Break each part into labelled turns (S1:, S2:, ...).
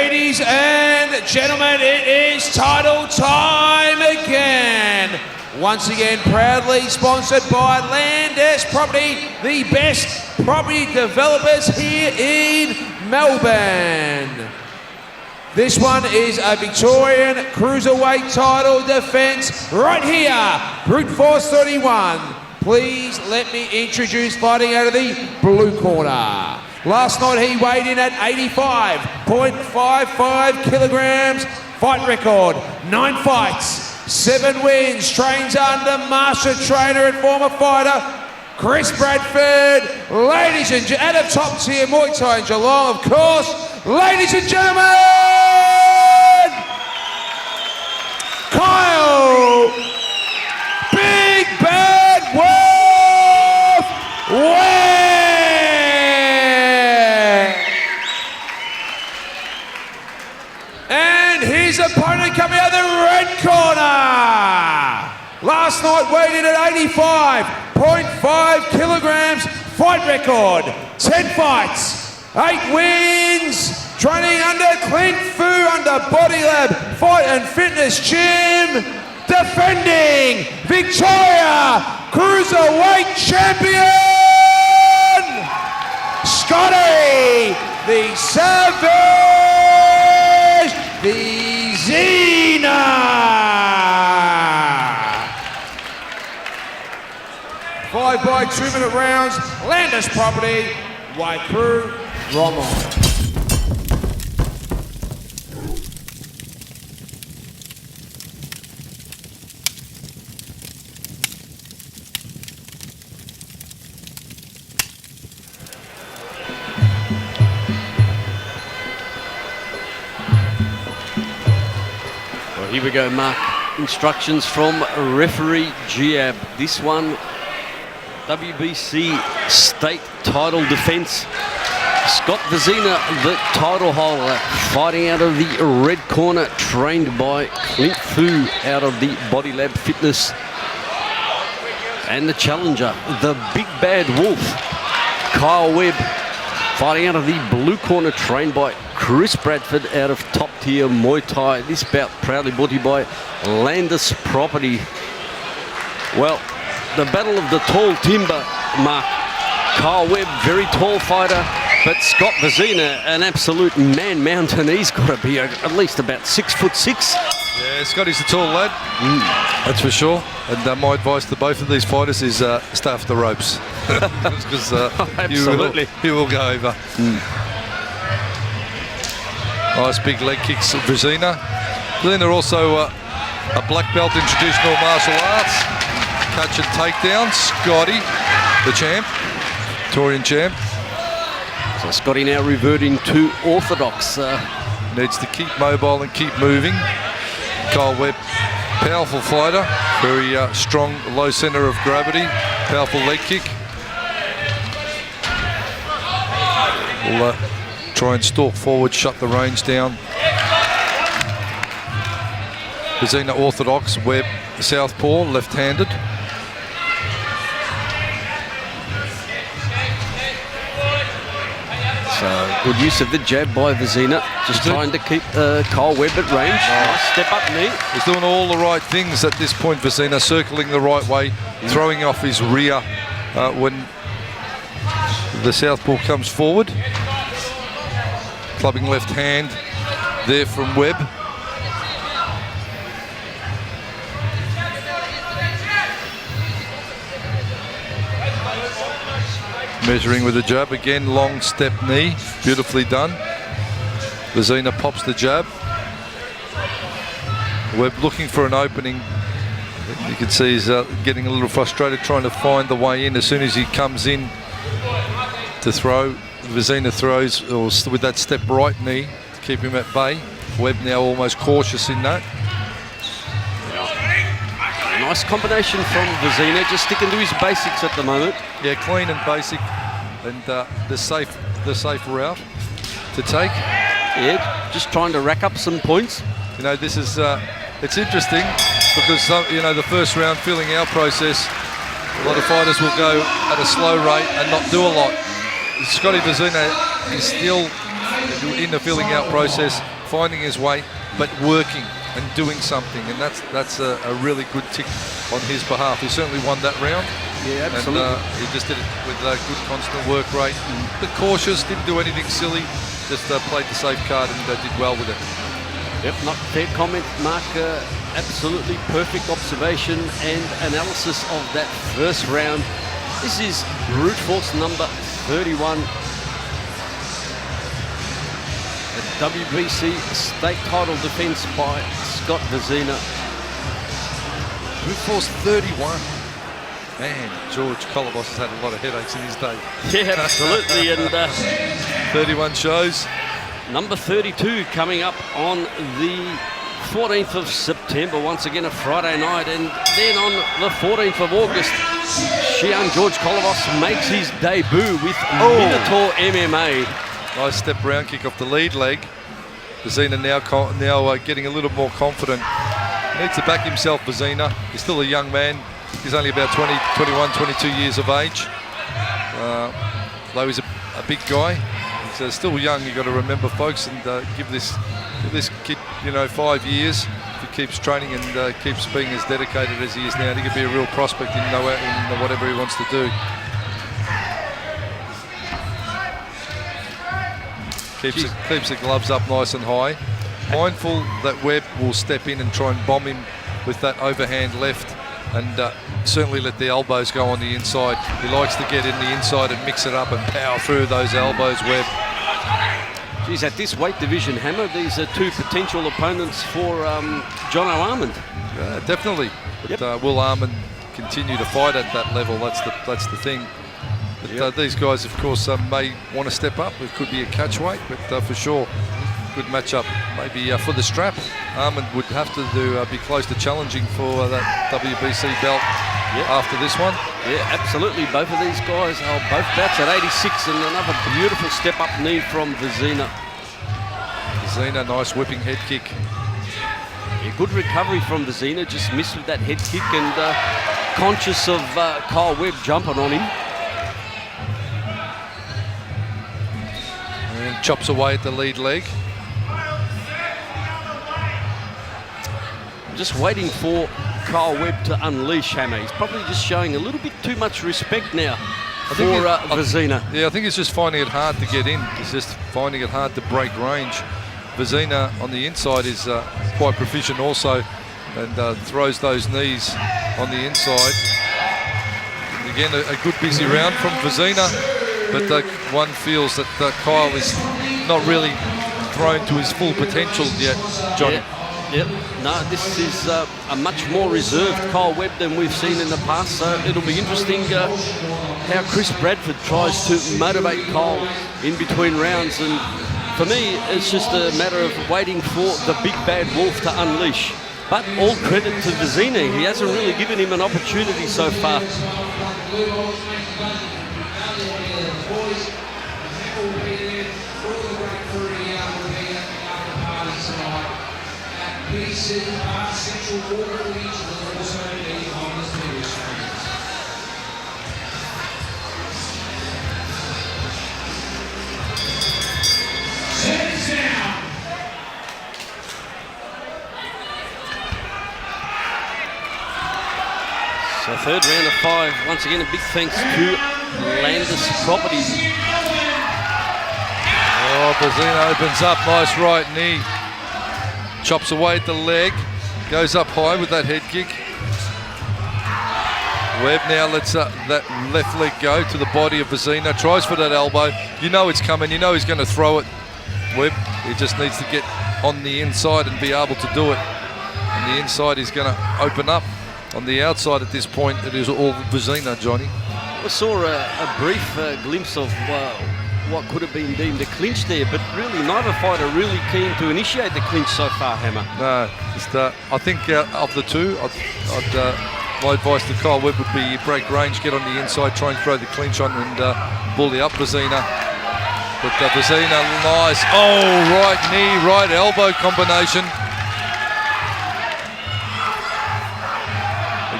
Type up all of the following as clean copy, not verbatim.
S1: Ladies and gentlemen, it is title time again. Once again, proudly sponsored by Landis Property, the best property developers here in Melbourne. This one is a Victorian Cruiserweight title defence right here, Brute Force 31. Please let me introduce fighting out of the blue corner. Last night he weighed in at 85.55 kilograms. Fight record, 9 fights, 7 wins. Trains under master trainer and former fighter Chris Bradford. Ladies and gentlemen, at a top tier Muay Thai in Geelong, of course. Ladies and gentlemen, Kyle Big Bad Wolf Webb. And his opponent coming out of the red corner. Last night weighed in at 85.5 kilograms. Fight record, 10 fights, 8 wins. Training under Clint Fu under Body Lab Fight and Fitness Gym. Defending Victoria Cruiserweight Champion, Scotty the Savage Vezina. 5 by 2 minute rounds. Landis Property, Waipuru, Rommel.
S2: Here we go, Mark. Instructions from referee Giab. This one, WBC state title defence. Scott Vezina, the title holder, fighting out of the red corner, trained by Clint Fu out of the Body Lab Fitness. And the challenger, the Big Bad Wolf, Kyle Webb, fighting out of the blue corner, trained by Chris Bradford out of top tier Muay Thai. This bout proudly brought to you by Landis Property. Well, the battle of the tall timber, Mark. Kyle Webb, very tall fighter, but Scott Vezina, an absolute man-mountain. He's got to be at least about 6'6".
S3: Yeah, Scotty's a tall lad, that's for sure. And my advice to both of these fighters is stay off the ropes. Because
S2: absolutely.
S3: You will go over. Nice big leg kicks of Vezina. Vezina also a black belt in traditional martial arts. Catch and takedown. Scotty, the champ, Victorian champ.
S2: So Scotty now reverting to orthodox.
S3: Needs to keep mobile and keep moving. Kyle Webb, powerful fighter, very strong low centre of gravity, powerful leg kick. We'll try and stalk forward, shut the range down. Vezina orthodox, Webb southpaw, left-handed.
S2: So good use of the jab by Vezina, just trying to keep Kyle Webb at range. Nice step up knee.
S3: He's doing all the right things at this point, Vezina, circling the right way, throwing off his rear when the southpaw comes forward. Clubbing left hand there from Webb. Measuring with the jab, again, long step knee, beautifully done. Vezina pops the jab. Webb looking for an opening. You can see he's getting a little frustrated, trying to find the way in. As soon as he comes in to throw, Vezina throws with that step right knee to keep him at bay. Webb now almost cautious in that.
S2: Nice combination from Vezina, just sticking to his basics at the moment.
S3: Yeah, clean and basic, and the safe route to take.
S2: Yeah, just trying to rack up some points.
S3: You know, this is it's interesting because the first round filling out process, a lot of fighters will go at a slow rate and not do a lot. Scotty Vezina is still in the filling out process, finding his way, but working and doing something, and that's a really good tick on his behalf. He certainly won that round.
S2: Yeah, absolutely.
S3: And he just did it with a good constant work rate. But cautious, didn't do anything silly, just played the safe card and did well with it.
S2: Yep, not fair comment, Mark. Absolutely perfect observation and analysis of that first round. This is brute force number 31. The WBC state title defense by Scott Vezina.
S3: Brute force 31. Man, George Kolovos has had a lot of headaches in his day.
S2: Yeah, absolutely. And
S3: 31 shows.
S2: Number 32 coming up on the 14th of September, once again a Friday night. And then on the 14th of August, Xian George Kolovos makes his debut with Minotaur MMA.
S3: Nice step round kick off the lead leg. Vezina now getting a little more confident. Needs to back himself, Vezina. He's still a young man. He's only about 21, 22 years of age. Though he's a big guy, he's still young. You've got to remember, folks, and give this kid, 5 years. If he keeps training and keeps being as dedicated as he is now, he could be a real prospect in whatever he wants to do. Keeps the gloves up nice and high. Mindful that Webb will step in and try and bomb him with that overhand left, and certainly let the elbows go on the inside. He likes to get in the inside and mix it up and power through those elbows, Webb.
S2: Geez, at this weight division, Hammer, these are two potential opponents for John O'Armand.
S3: Yeah, definitely. But
S2: Yep.
S3: will Armand continue to fight at that level? That's the thing. But these guys, of course, may want to step up. It could be a catch weight, but for sure, good matchup. Maybe for the strap, Armand would have to be close to challenging for that WBC belt after this one.
S2: Yeah, absolutely. Both of these guys are both bouts at 86, and another beautiful step-up knee from Vezina.
S3: Vezina, nice whipping head kick.
S2: Yeah, good recovery from Vezina, just missed with that head kick, and conscious of Kyle Webb jumping on him.
S3: And chops away at the lead leg.
S2: Just waiting for Kyle Webb to unleash, Hammer. He's probably just showing a little bit too much respect now for Vezina.
S3: Yeah, I think he's just finding it hard to get in. He's just finding it hard to break range. Vezina on the inside is quite proficient also, and throws those knees on the inside. And again, a good busy round from Vezina, but one feels that Kyle is not really thrown to his full potential yet, Johnny.
S2: Yep. No, this is a much more reserved Kyle Webb than we've seen in the past, so it'll be interesting how Chris Bradford tries to motivate Kyle in between rounds. And for me, it's just a matter of waiting for the big bad wolf to unleash. But all credit to Vezina. He hasn't really given him an opportunity so far. So third round of 5. Once again, a big thanks to Landis Properties.
S3: Oh, Vezina opens up, nice right knee. Chops away at the leg, goes up high with that head kick. Webb now lets that left leg go to the body of Vezina, tries for that elbow. You know it's coming, you know he's going to throw it. Webb, he just needs to get on the inside and be able to do it. On the inside, he's going to open up. On the outside at this point, it is all Vezina, Johnny.
S2: I saw a brief glimpse of what could have been deemed a clinch there, but really neither fighter really keen to initiate the clinch so far, Hammer.
S3: No, just, I think of the two, my advice to Kyle Webb would be break range, get on the inside, try and throw the clinch on and bully up Vezina. But Vezina, nice, right knee, right elbow combination.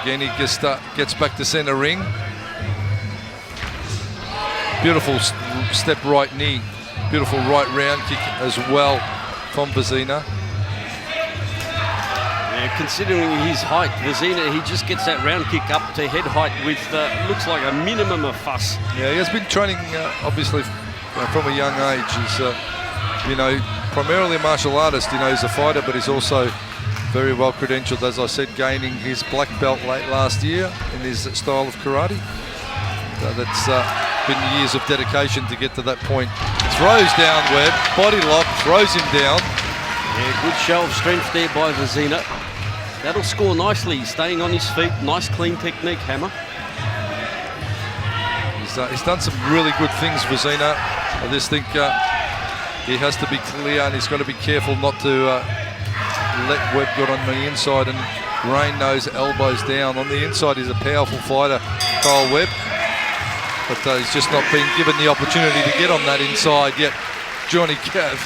S3: Again, he just gets back to centre ring. Beautiful step right knee. Beautiful right round kick as well from Vezina.
S2: Yeah, considering his height, Vezina, he just gets that round kick up to head height with looks like a minimum of fuss.
S3: Yeah, he has been training, obviously, from a young age. He's, primarily a martial artist. He's a fighter, but he's also very well credentialed, as I said, gaining his black belt late last year in his style of karate. So that's been years of dedication to get to that point. Throws down Webb, body lock, throws him down.
S2: Yeah, good show of strength there by Vezina. That'll score nicely, staying on his feet. Nice clean technique, Hammer.
S3: He's done some really good things, Vezina. I just think he has to be clear, and he's got to be careful not to let Webb get on the inside and rain those elbows down. On the inside, he's a powerful fighter, Kyle Webb, but he's just not been given the opportunity to get on that inside yet. Johnny Cav.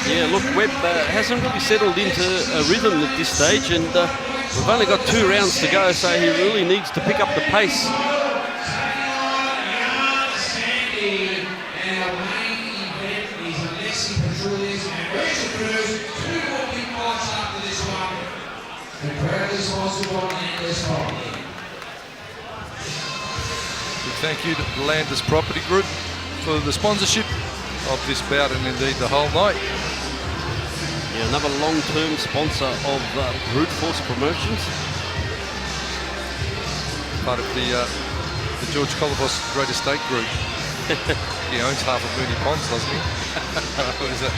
S2: Yeah, look, Webb hasn't really settled into a rhythm at this stage, and we've only got 2 rounds to go, so he really needs to pick up the pace.
S3: Thank you to the Landers Property Group for the sponsorship of this bout and indeed the whole night.
S2: Yeah, another long-term sponsor of Brute Force Promotions.
S3: Part of the George Colobos Great Estate Group. He owns half of Mooney Ponds, doesn't he? What is it?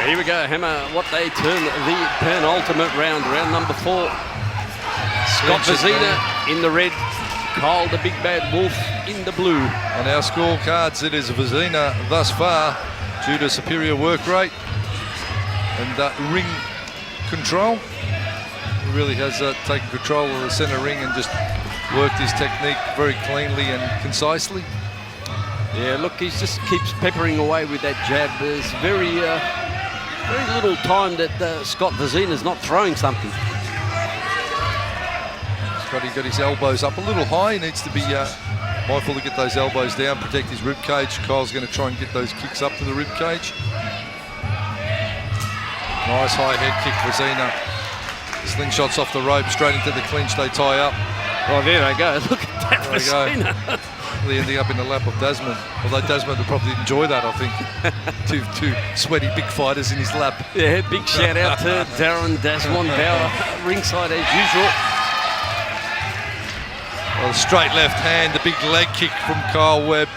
S2: Here we go, Hammer, what they term the penultimate round, round number 4. Scott Vezina in the red, Kyle the Big Bad Wolf in the blue.
S3: On our scorecards, it is Vezina thus far due to superior work rate and ring control. He really has taken control of the centre ring and just worked his technique very cleanly and concisely.
S2: Yeah, look, he just keeps peppering away with that jab. There's very little time that Scott Vezina's not throwing something.
S3: Scotty got his elbows up a little high. He needs to be mindful to get those elbows down, protect his rib cage. Kyle's going to try and get those kicks up to the rib cage. Nice high head kick, Vezina. Slingshots off the rope, straight into the clinch. They tie up.
S2: Oh, there they go. Look at that, Vezina.
S3: Really ending up in the lap of Desmond. Although Desmond would probably enjoy that, I think. two sweaty big fighters in his lap.
S2: Yeah, big shout out to Darren Desmond Bauer, ringside as usual.
S3: Well, straight left hand, the big leg kick from Kyle Webb.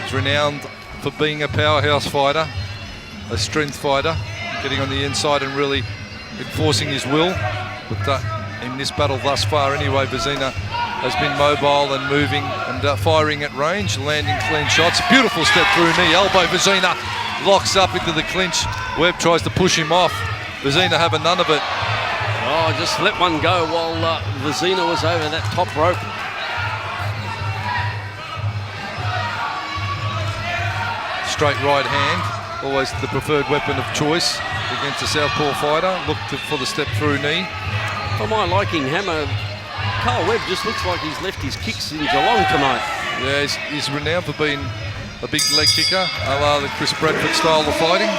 S3: He's renowned for being a powerhouse fighter, a strength fighter, getting on the inside and really enforcing his will. But in this battle thus far anyway, Vezina has been mobile and moving and firing at range, landing clean shots. Beautiful step through knee, elbow. Vezina locks up into the clinch. Webb tries to push him off. Vezina having none of it.
S2: Oh, just let one go while Vezina was over that top rope.
S3: Straight right hand, always the preferred weapon of choice against a southpaw fighter. Look for the step through knee.
S2: For my liking, Hammer, Kyle Webb just looks like he's left his kicks in Geelong tonight.
S3: Yeah, he's renowned for being a big leg kicker, a la the Chris Bradford style of fighting.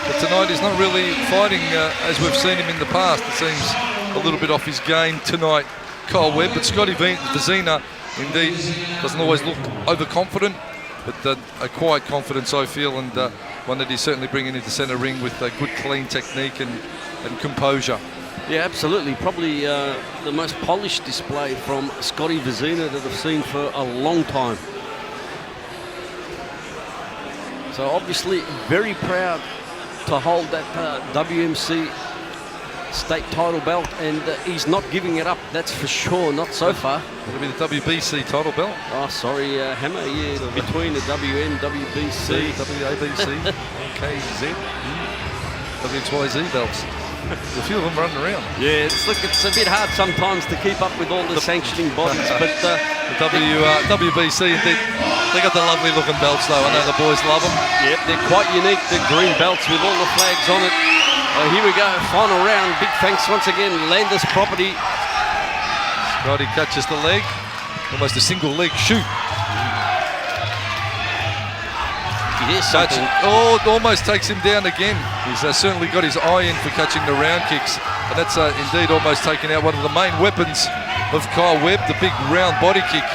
S3: But tonight he's not really fighting as we've seen him in the past. It seems a little bit off his game tonight, Kyle Webb. But Scotty Vezina, indeed, doesn't always look overconfident, but a quiet confidence, I feel, and one that he's certainly bringing into centre ring with good, clean technique and composure.
S2: Yeah, absolutely. Probably the most polished display from Scotty Vezina that I've seen for a long time. So obviously very proud to hold that WMC state title belt, and he's not giving it up, that's for sure, not so far.
S3: It'll be the WBC title belt.
S2: Oh, sorry, Hammer, yeah, between the WM, WBC,
S3: WABC, KZ, WXYZ belts. A few of them running around.
S2: Yeah, it's a bit hard sometimes to keep up with all the sanctioning bodies, but
S3: the WBC, they got the lovely looking belts though. I know the boys love them.
S2: Yep, they're quite unique, the green belts with all the flags on it. Oh, here we go, final round. Big thanks once again, Landis Property.
S3: Scotty catches the leg, almost a single leg shoot.
S2: Yes,
S3: oh, it almost takes him down again. He's certainly got his eye in for catching the round kicks, and that's indeed almost taken out one of the main weapons of Kyle Webb, the big round body kick.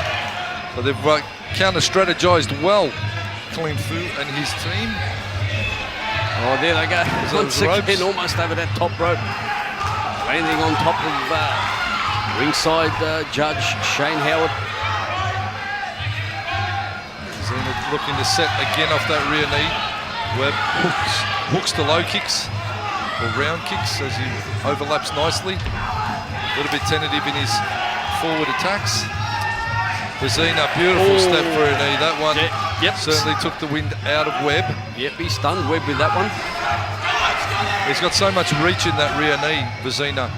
S3: So they've counter-strategized well, Klim Fu and his team.
S2: Oh, there they go. Once again, almost over that top rope. Landing on top of ringside judge Shane Howard.
S3: Vezina looking to set again off that rear knee. Webb hooks to low kicks, or round kicks, as he overlaps nicely. A little bit tentative in his forward attacks. Vezina, beautiful step for a knee. That one certainly took the wind out of Webb.
S2: Yep, he stunned Webb with that one.
S3: He's got so much reach in that rear knee, Vezina.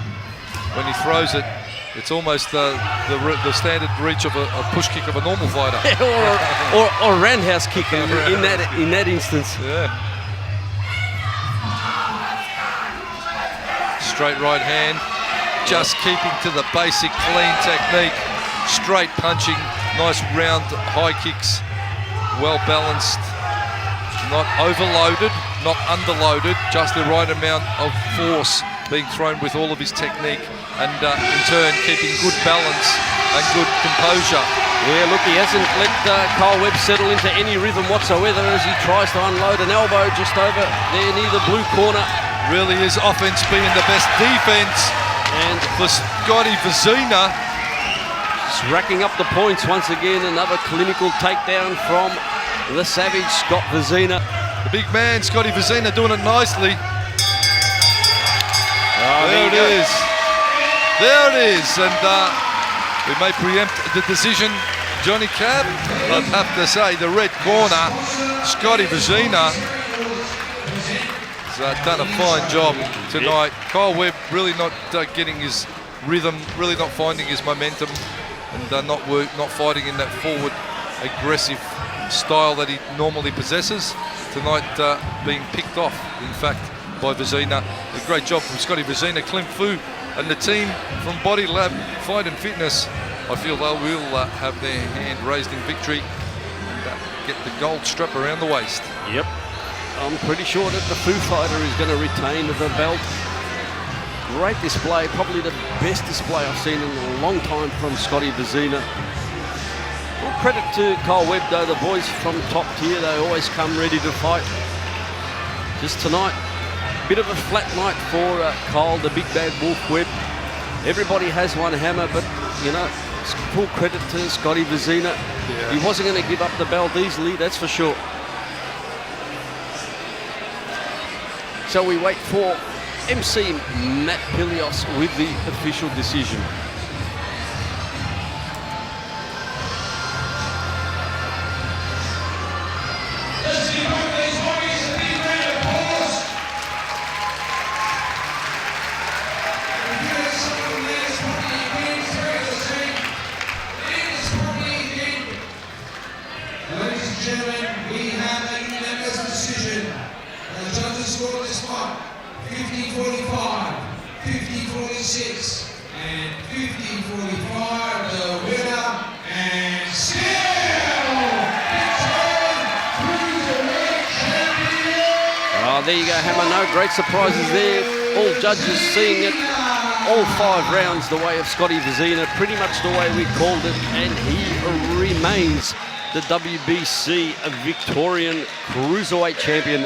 S3: When he throws it, it's almost the standard reach of a push kick of a normal fighter.
S2: or a roundhouse kick in that instance.
S3: Yeah. Straight right hand, just keeping to the basic clean technique. Straight punching, nice round high kicks, well balanced, not overloaded, not underloaded, just the right amount of force being thrown with all of his technique, and in turn keeping good balance and good composure.
S2: Yeah, look, he hasn't let Kyle Webb settle into any rhythm whatsoever as he tries to unload an elbow just over there near the blue corner.
S3: Really is offense being the best defense, and for Scotty Vezina,
S2: racking up the points once again. Another clinical takedown from the savage Scott Vezina.
S3: The big man, Scotty Vezina, doing it nicely. There it is. There it is. And we may preempt the decision, Johnny Cab. I'd have to say the red corner, Scotty Vezina, has done a fine job tonight. Kyle Webb really not getting his rhythm, really not finding his momentum, and not fighting in that forward aggressive style that he normally possesses. Tonight being picked off, in fact, by Vezina. A great job from Scotty Vezina, Klim Fu and the team from Body Lab Fight and Fitness. I feel they will have their hand raised in victory and get the gold strap around the waist.
S2: Yep. I'm pretty sure that the Fu fighter is going to retain the belt. Great display, probably the best display I've seen in a long time from Scotty Vezina. Well, credit to Kyle Webb though, the boys from top tier, they always come ready to fight. Just tonight, bit of a flat night for Kyle, the big bad wolf Webb. Everybody has one hammer, but you know, full credit to Scotty Vezina. Yeah. He wasn't going to give up the belt easily, that's for sure. So we wait for MC Matt Pilios with the official decision.
S1: Ladies and gentlemen, we have a unanimous decision. The judges scored this one 50-45, 50-46, and 50-45. The winner and still cruiserweight champion.
S2: Oh, there you go, Hammer. No great surprises there. All judges seeing it. All 5 rounds the way of Scotty Vezina, pretty much the way we called it, and he remains the WBC Victorian Cruiserweight Champion.